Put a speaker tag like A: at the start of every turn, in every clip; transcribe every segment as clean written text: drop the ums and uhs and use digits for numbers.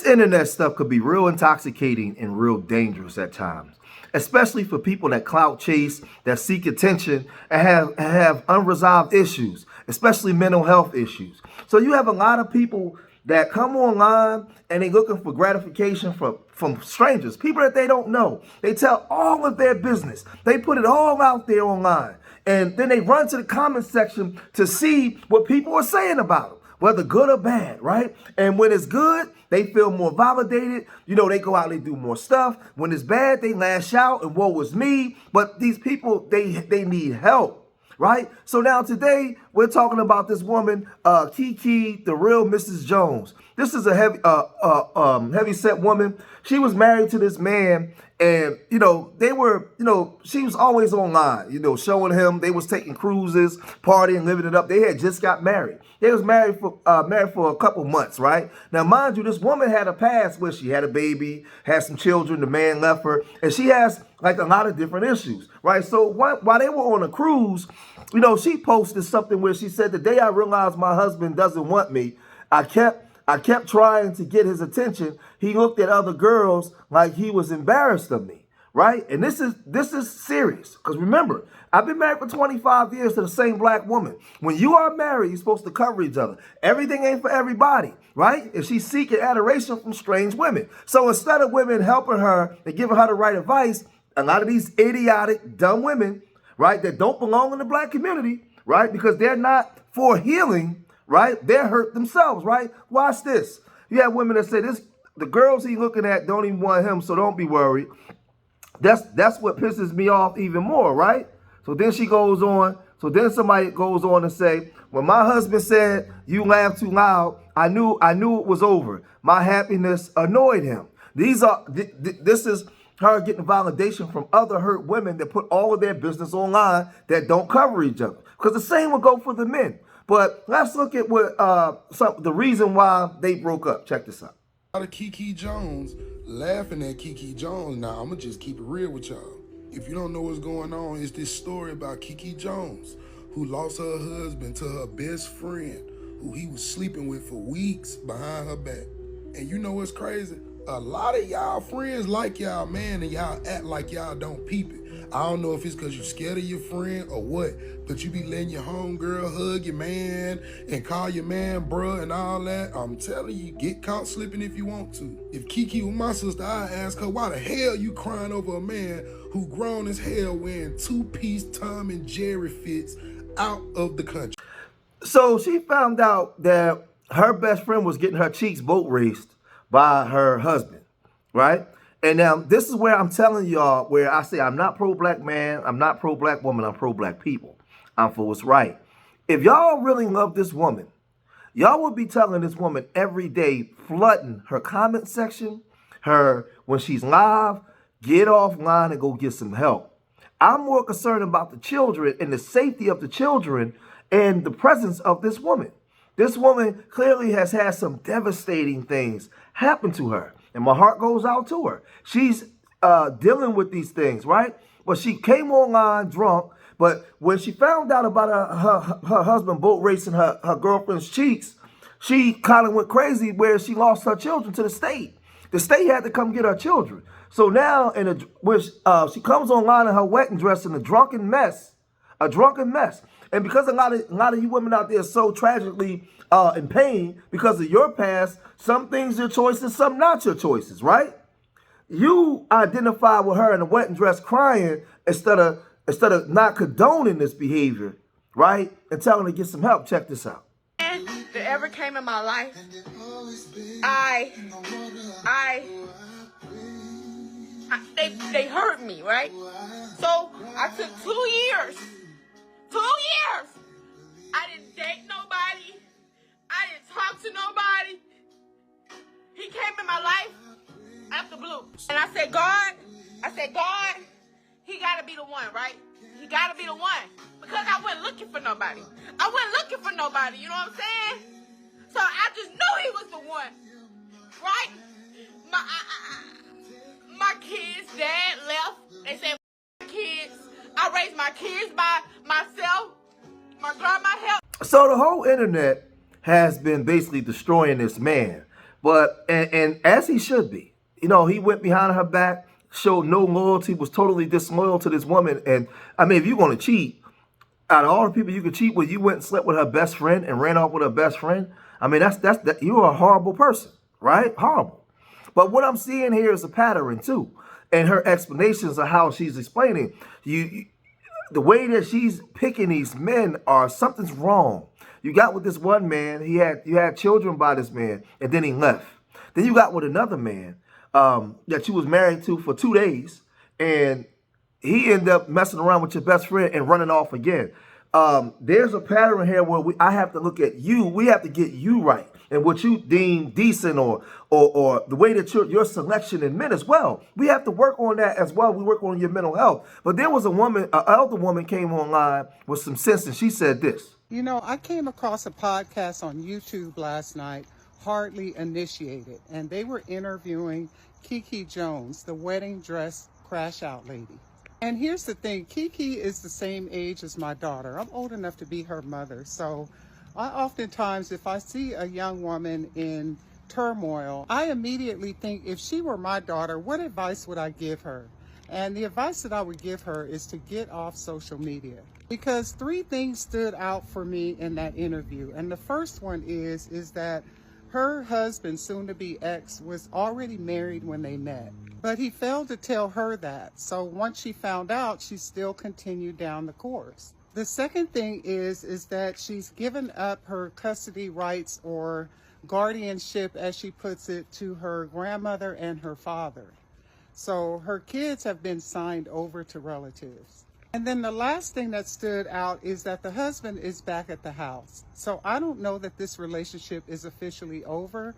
A: This internet stuff could be real intoxicating and real dangerous at times, especially for people that clout chase, that seek attention, and have unresolved issues, especially mental health issues. So you have a lot of people that come online and they looking for gratification from strangers, people that they don't know. They tell all of their business. They put it all out there online. And then they run to the comment section to see what people are saying about them, whether good or bad, right? And when it's good, they feel more validated. You know, they go out and they do more stuff. When it's bad, they lash out and woe is me. But these people, they need help. Right? So now today we're talking about this woman, Kiki, the real Mrs. Jones. This is a heavy set woman. She was married to this man, and she was always online, showing him. They was taking cruises, partying, living it up. They had just got married. They was married for a couple months, right? Now, mind you, this woman had a past where she had a baby, had some children, the man left her, and she has like a lot of different issues, right? So while they were on a cruise, she posted something where she said, "The day I realized my husband doesn't want me, I kept trying to get his attention. He looked at other girls like he was embarrassed of me," right? And this is serious, because remember, I've been married for 25 years to the same black woman. When you are married, you're supposed to cover each other. Everything ain't for everybody, right? And she's seeking adoration from strange women. So instead of women helping her and giving her the right advice, a lot of these idiotic, dumb women, right, that don't belong in the black community, right, because they're not for healing, right, they're hurt themselves, right? Watch this. You have women that say, the girls he's looking at don't even want him, so don't be worried. That's what pisses me off even more, right? So then she goes on. So then somebody goes on and say, when my husband said, "You laugh too loud," I knew it was over. My happiness annoyed him. This is her getting validation from other hurt women that put all of their business online that don't cover each other. Because the same will go for the men. But let's look at what the reason why they broke up. Check this out.
B: A lot of Kiki Jones laughing at Kiki Jones. Now, I'm going to just keep it real with y'all. If you don't know what's going on, it's this story about Kiki Jones, who lost her husband to her best friend, who he was sleeping with for weeks behind her back. And you know what's crazy? A lot of y'all friends like y'all man, and y'all act like y'all don't peep it. I don't know if it's because you're scared of your friend or what, but you be letting your homegirl hug your man and call your man bruh and all that. I'm telling you, get caught slipping if you want to. If Kiki was my sister, I'd ask her, why the hell you crying over a man who grown as hell wearing two-piece Tom and Jerry fits out of the country?
A: So she found out that her best friend was getting her cheeks boat raced by her husband, right? And now this is where I'm telling y'all, where I say I'm not pro-black man, I'm not pro-black woman, I'm pro-black people. I'm for what's right. If y'all really love this woman, y'all would be telling this woman every day, flooding her comment section, when she's live, get offline and go get some help. I'm more concerned about the children and the safety of the children and the presence of this woman. This woman clearly has had some devastating things happen to her, and my heart goes out to her. She's dealing with these things, right? But she came online drunk, but when she found out about her husband boat racing her girlfriend's cheeks, she kind of went crazy where she lost her children to the state. The state had to come get her children. So now, she comes online in her wedding dress in a drunken mess. And because a lot of you women out there are so tragically in pain because of your past, some things your choices, some not your choices, right? You identify with her in a wedding dress crying instead of not condoning this behavior, right? And telling her to get some help. Check this out.
C: That ever came in my life, they hurt me, right? So I took 2 years. 2 years. I didn't date nobody. I didn't talk to nobody. He came in my life out the blue. And I said, God, he got to be the one, right? He got to be the one. Because I wasn't looking for nobody. You know what I'm saying? So I just knew he was the one, right? My kids' dad left. They said, kids. I raised my kids by myself. My grandma helped.
A: So the whole internet has been basically destroying this man. But and as he should be, he went behind her back, showed no loyalty, was totally disloyal to this woman. And I mean, if you're going to cheat, out of all the people you could cheat with, you went and slept with her best friend and ran off with her best friend. I mean, that you're a horrible person, right? Horrible. But what I'm seeing here is a pattern too, and her explanations of how she's explaining the way that she's picking these men are something's wrong. You got with this one man, you had children by this man, and then he left. Then you got with another man that you was married to for 2 days, and he ended up messing around with your best friend and running off again. There's a pattern here where I have to look at you. We have to get you right and what you deem decent or the way that your selection in men as well. We have to work on that as well. We work on your mental health. But there was an elder woman came online with some sense, and she said this.
D: I came across a podcast on YouTube last night, Hardly Initiated, and they were interviewing Kiki Jones, the wedding dress crash out lady. And here's the thing, Kiki is the same age as my daughter. I'm old enough to be her mother. So I oftentimes, if I see a young woman in turmoil, I immediately think, if she were my daughter, what advice would I give her? And the advice that I would give her is to get off social media. Because 3 things stood out for me in that interview. And the first one is that her husband, soon to be ex, was already married when they met. But he failed to tell her that. So once she found out, she still continued down the course. The second thing is that she's given up her custody rights or guardianship, as she puts it, to her grandmother and her father. So her kids have been signed over to relatives. And then the last thing that stood out is that the husband is back at the house. So I don't know that this relationship is officially over,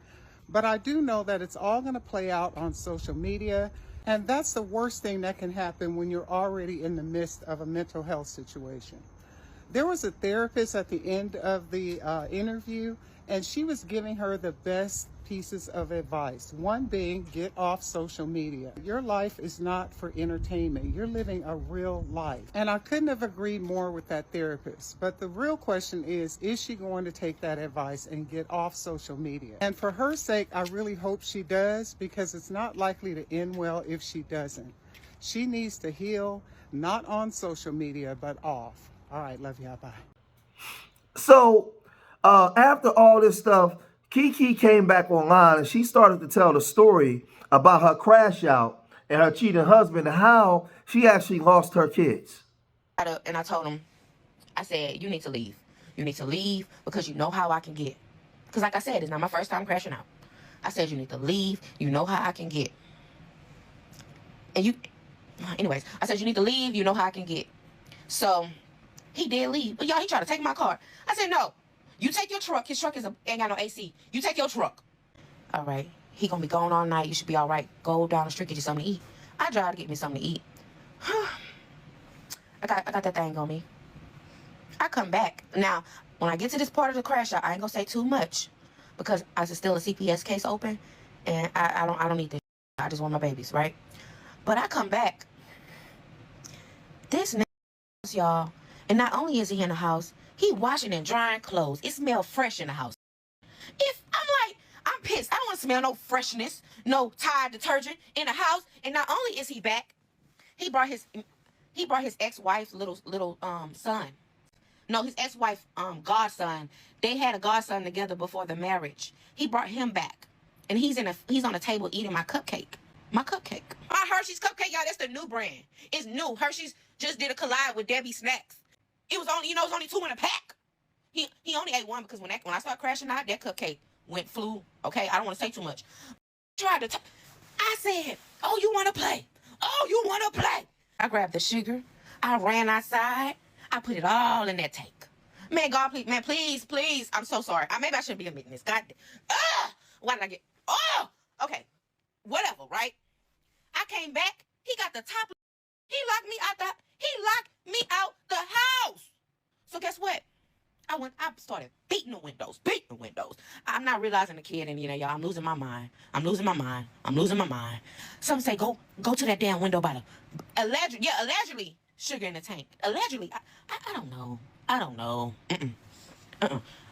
D: but I do know that it's all going to play out on social media. And that's the worst thing that can happen when you're already in the midst of a mental health situation. There was a therapist at the end of the interview, and she was giving her the best pieces of advice. One being, get off social media. Your life is not for entertainment. You're living a real life. And I couldn't have agreed more with that therapist. But the real question is she going to take that advice and get off social media? And for her sake, I really hope she does, because it's not likely to end well if she doesn't. She needs to heal, not on social media, but off. All right, love y'all. Bye.
A: So after all this stuff, Kiki came back online and she started to tell the story about her crash out and her cheating husband and how she actually lost her kids.
C: And I told him, I said, you need to leave. You need to leave because you know how I can get. Because like I said, it's not my first time crashing out. I said, you need to leave. You know how I can get. Anyways, I said, you need to leave. You know how I can get. So he did leave. But y'all, he tried to take my car. I said, no. You take your truck. His truck ain't got no AC. You take your truck. All right. He gonna be gone all night. You should be all right. Go down the street, get you something to eat. I drive to get me something to eat. I got that thing on me. I come back. Now, when I get to this part of the crash out, I ain't gonna say too much because I still a CPS case open, and I don't need this. I just want my babies, right? But I come back. This nigga, y'all, and not only is he in the house, he washing and drying clothes. It smells fresh in the house. I'm pissed. I don't want to smell no freshness, no Tide detergent in the house. And not only is he back, he brought his ex-wife's little son. No, his ex-wife godson. They had a godson together before the marriage. He brought him back, and he's on the table eating my cupcake. My cupcake. My Hershey's cupcake, y'all. That's the new brand. It's new. Hershey's just did a collab with Debbie Snacks. It was only 2 in a pack. He only ate 1 because when I started crashing out, that cupcake flew. Okay, I don't want to say too much. I said, oh, you want to play? Oh, you want to play? I grabbed the sugar. I ran outside. I put it all in that tank. Man, God, please, man, please. I'm so sorry. Maybe I shouldn't be admitting this. God, why did I get? Oh, okay, whatever, right? I came back. He got the top. He locked me out the house. So guess what? I started beating the windows. I'm not realizing the kid in y'all. I'm losing my mind. Some say go to that damn window by the allegedly sugar in the tank. Allegedly, I don't know.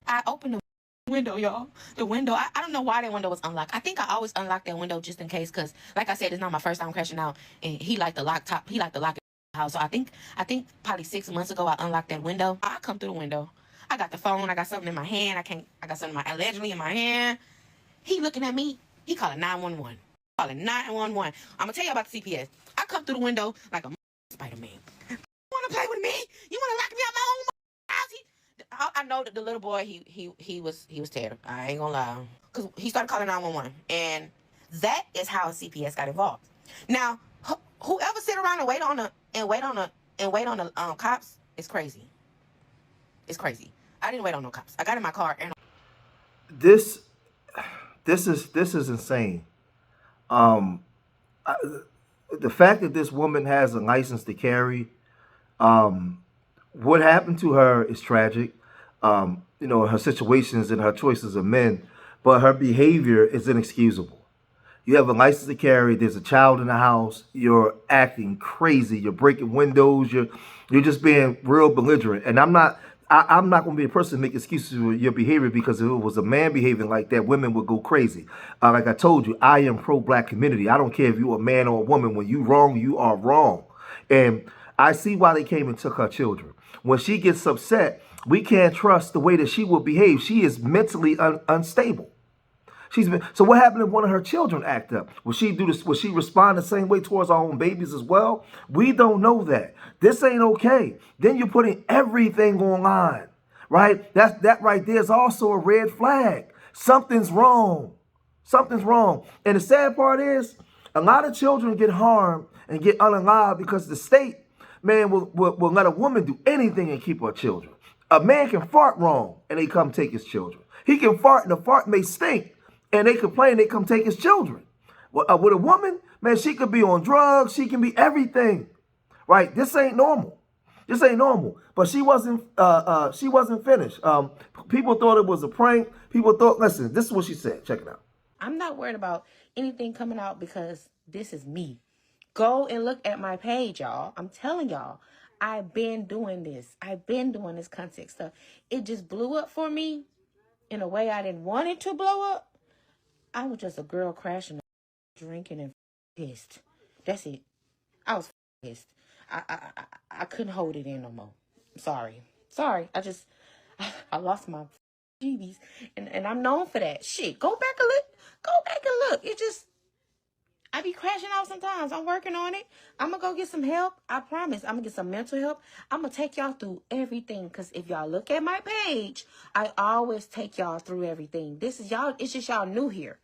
C: I opened the Window, y'all. The window. I don't know why that window was unlocked. I think I always unlock that window just in case, because like I said, it's not my first time crashing out, and he liked the lock top. He liked the lock in the house. So I think probably 6 months ago I unlocked that window. I come through the window. I got the phone. I got something in my hand. I got something allegedly in my hand. He looking at me. He calling 911. Calling 911. I'm gonna tell you about the CPS. I come through the window like a Spider-Man. You wanna play with me? You wanna lock me out my own house? I know that the little boy, he was terrible. I ain't gonna lie, because he started calling 911, and that is how CPS got involved. Now, whoever sit around and wait on the cops is crazy. It's crazy. I didn't wait on no cops. I got in my car and
A: This is insane. Um, I, the fact that this woman has a license to carry, what happened to her is tragic. Her situations and her choices of men, but her behavior is inexcusable. You have a license to carry. There's a child in the house. You're acting crazy. You're breaking windows. You're just being real belligerent. And I'm not going to be a person to make excuses for your behavior, because if it was a man behaving like that, women would go crazy. Like I told you, I am pro-black community. I don't care if you're a man or a woman. When you wrong, you are wrong. And I see why they came and took her children. When she gets upset, we can't trust the way that she will behave. She is mentally unstable. So what happened if one of her children act up? Will she do this? Will she respond the same way towards her own babies as well? We don't know that. This ain't okay. Then you're putting everything online, right? That right there is also a red flag. Something's wrong. Something's wrong. And the sad part is, a lot of children get harmed and get unalive because the state, man, will let a woman do anything and keep her children. A man can fart wrong and they come take his children. He can fart and the fart may stink, and they complain, they come take his children. With a woman, man, she could be on drugs, she can be everything, right? This ain't normal. This ain't normal. But she wasn't finished. People thought it was a prank. People thought, listen, this is what she said. Check it out.
C: I'm not worried about anything coming out, because this is me. Go and look at my page, y'all. I'm telling y'all, I've been doing this. I've been doing this content stuff. It just blew up for me in a way I didn't want it to blow up. I was just a girl crashing, drinking, and pissed. That's it. I was pissed. I couldn't hold it in no more. Sorry. I lost my GBs, and I'm known for that. Shit, go back and look. Go back and look. I be crashing out sometimes. I'm working on it. I'm going to go get some help. I promise. I'm going to get some mental help. I'm going to take y'all through everything. Because if y'all look at my page, I always take y'all through everything. This is y'all. It's just y'all new here.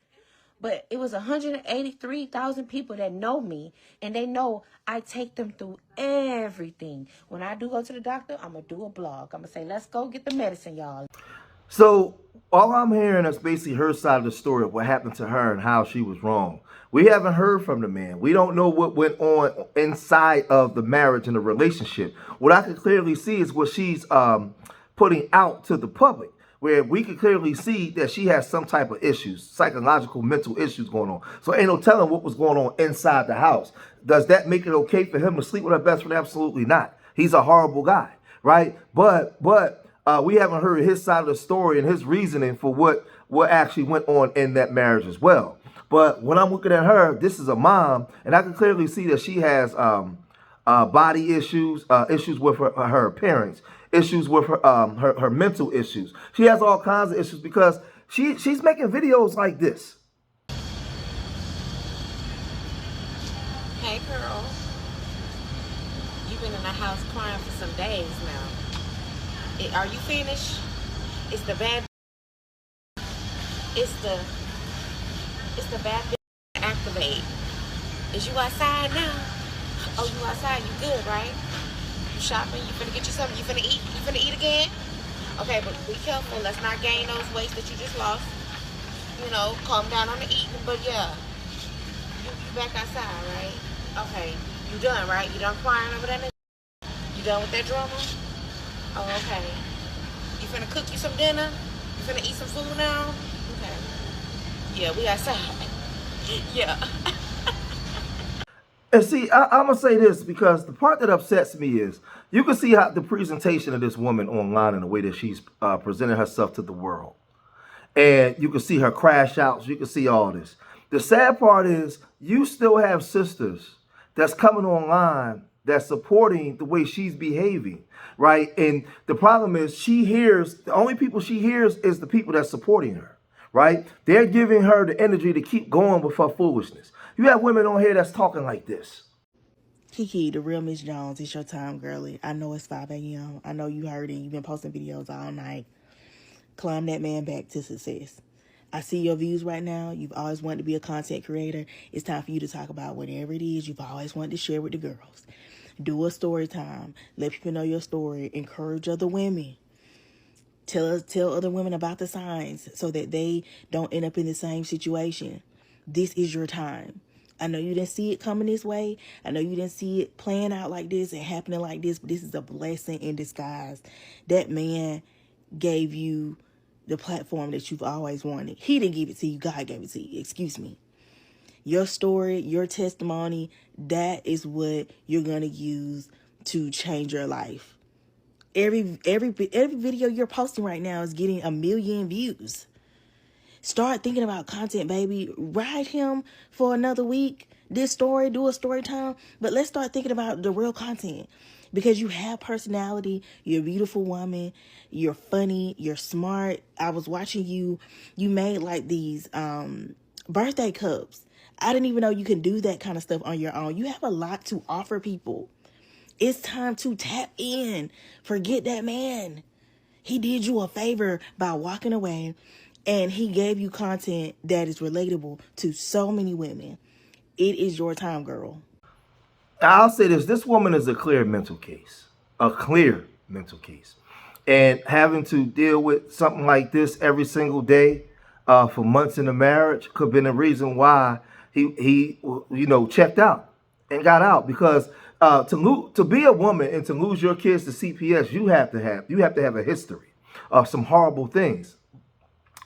C: But it was 183,000 people that know me. And they know I take them through everything. When I do go to the doctor, I'm going to do a blog. I'm going to say, let's go get the medicine, y'all.
A: So all I'm hearing is basically her side of the story of what happened to her and how she was wrong. We haven't heard from the man. We don't know what went on inside of the marriage and the relationship. What I can clearly see is what she's putting out to the public, where we can clearly see that she has some type of issues, psychological, mental issues going on. So ain't no telling what was going on inside the house. Does that make it okay for him to sleep with her best friend? Absolutely not. He's a horrible guy, right? But we haven't heard his side of the story and his reasoning for what actually went on in that marriage as well. But when I'm looking at her, this is a mom, and I can clearly see that she has body issues, issues with her appearance, issues with her mental issues. She has all kinds of issues because she's making videos like this.
C: Hey, girl. You've been in the house crying for some days now. Are you finished? It's the bad. It's the bad activate. Is you outside now? Oh, you outside? You good, right? You shopping? You finna get you something? You finna eat? You finna eat again? Okay, but be careful. Let's not gain those weights that you just lost. You know, calm down on the eating. But yeah, you back outside, right? Okay, you done, right? You done crying over that? You done with that drama? Oh, okay. You finna cook you some dinner? You finna eat some food now? Okay. Yeah, we outside. Yeah.
A: And see, I'm going to say this because the part that upsets me is you can see how the presentation of this woman online and the way that she's presenting herself to the world. and you can see her crash outs. You can see all this. The sad part is you still have sisters that's coming online that's supporting the way she's behaving, right? And the problem is the only people she hears is the people that's supporting her, right? They're giving her the energy to keep going with her foolishness. You have women on here that's talking like this.
E: Kiki, the real Miss Jones, it's your time, girly. I know it's 5 a.m. I know you heard it. You've been posting videos all night. Climb that man back to success. I see your views right now. You've always wanted to be a content creator. It's time for you to talk about whatever it is you've always wanted to share with the girls. Do a story time. Let people know your story. Encourage other women. Tell other women about the signs so that they don't end up in the same situation. This is your time. I know you didn't see it coming this way. I know you didn't see it playing out like this and happening like this, but this is a blessing in disguise. That man gave you the platform that you've always wanted. He didn't give it to you. God gave it to you. Excuse me. Your story, your testimony, that is what you're going to use to change your life. Every video you're posting right now is getting 1 million views. Start thinking about content, baby. Ride him for another week. This story, do a story time. But let's start thinking about the real content. Because you have personality. You're a beautiful woman. You're funny. You're smart. I was watching you. You made like these birthday cups. I didn't even know you can do that kind of stuff on your own. You have a lot to offer people. It's time to tap in. Forget that man. He did you a favor by walking away. And he gave you content that is relatable to so many women. It is your time, girl.
A: I'll say this woman is a clear mental case. A clear mental case. And having to deal with something like this every single day for months in a marriage could have been a reason why he checked out and got out. Because to be a woman and to lose your kids to CPS, you have to have a history of some horrible things.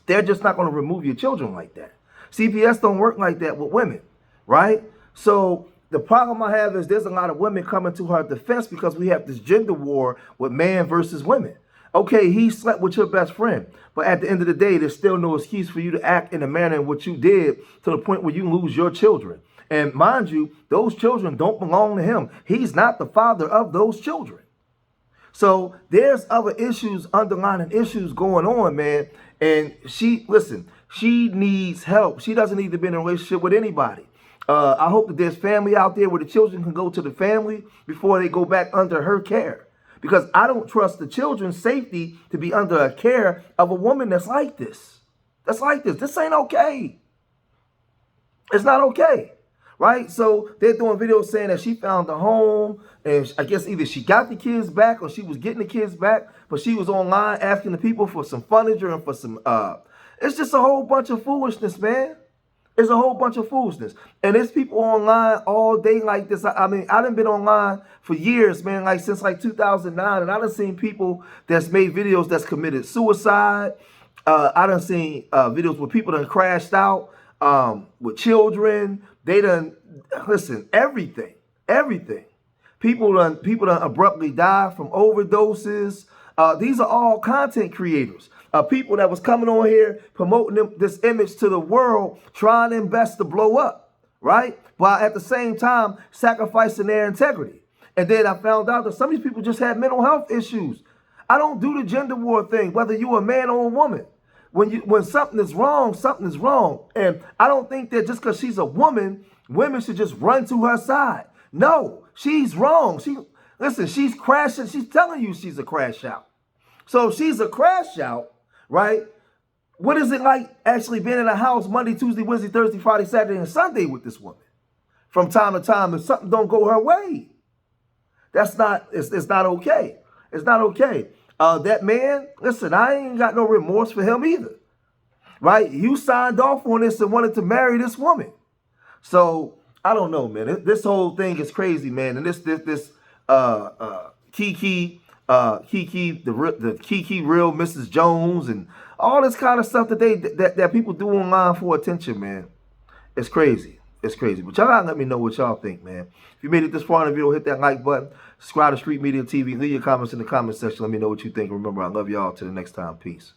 A: They're just not going to remove your children like that. CPS don't work like that with women, right? So the problem I have is there's a lot of women coming to her defense because we have this gender war with man versus women. Okay, he slept with your best friend, but at the end of the day, there's still no excuse for you to act in a manner in which you did to the point where you lose your children. And mind you, those children don't belong to him. He's not the father of those children. So there's other issues, underlying issues going on, man. And she needs help. She doesn't need to be in a relationship with anybody. I hope that there's family out there where the children can go to the family before they go back under her care. Because I don't trust the children's safety to be under a care of a woman that's like this. This ain't okay. It's not okay. Right? So they're doing videos saying that she found a home, and I guess either she got the kids back or she was getting the kids back, but she was online asking the people for some furniture and for some, it's just a whole bunch of foolishness, man. It's a whole bunch of foolishness. And there's people online all day like this. I mean, I done been online for years, man, like since like 2009, and I done seen people that's made videos that's committed suicide. I done seen videos where people done crashed out with children. They done, listen, everything. People done abruptly die from overdoses. These are all content creators. People that was coming on here promoting this image to the world, trying their best to blow up, right? While at the same time sacrificing their integrity. And then I found out that some of these people just had mental health issues. I don't do the gender war thing, whether you're a man or a woman. When something is wrong, something is wrong. And I don't think that just because she's a woman, women should just run to her side. No, she's wrong. She's crashing. She's telling you she's a crash out. So if she's a crash out, right? What is it like actually being in a house Monday, Tuesday, Wednesday, Thursday, Friday, Saturday, and Sunday with this woman? From time to time, if something don't go her way, it's not okay. It's not okay. That man, listen, I ain't got no remorse for him either, right? You signed off on this and wanted to marry this woman. So I don't know, man. This whole thing is crazy, man. And this Kiki, the Kiki real Mrs. Jones, and all this kind of stuff that people do online for attention, man. It's crazy. It's crazy. But y'all gotta let me know what y'all think, man. If you made it this far in the video, hit that like button. Subscribe to Street Media TV. Leave your comments in the comment section. Let me know what you think. Remember, I love y'all. Till the next time. Peace.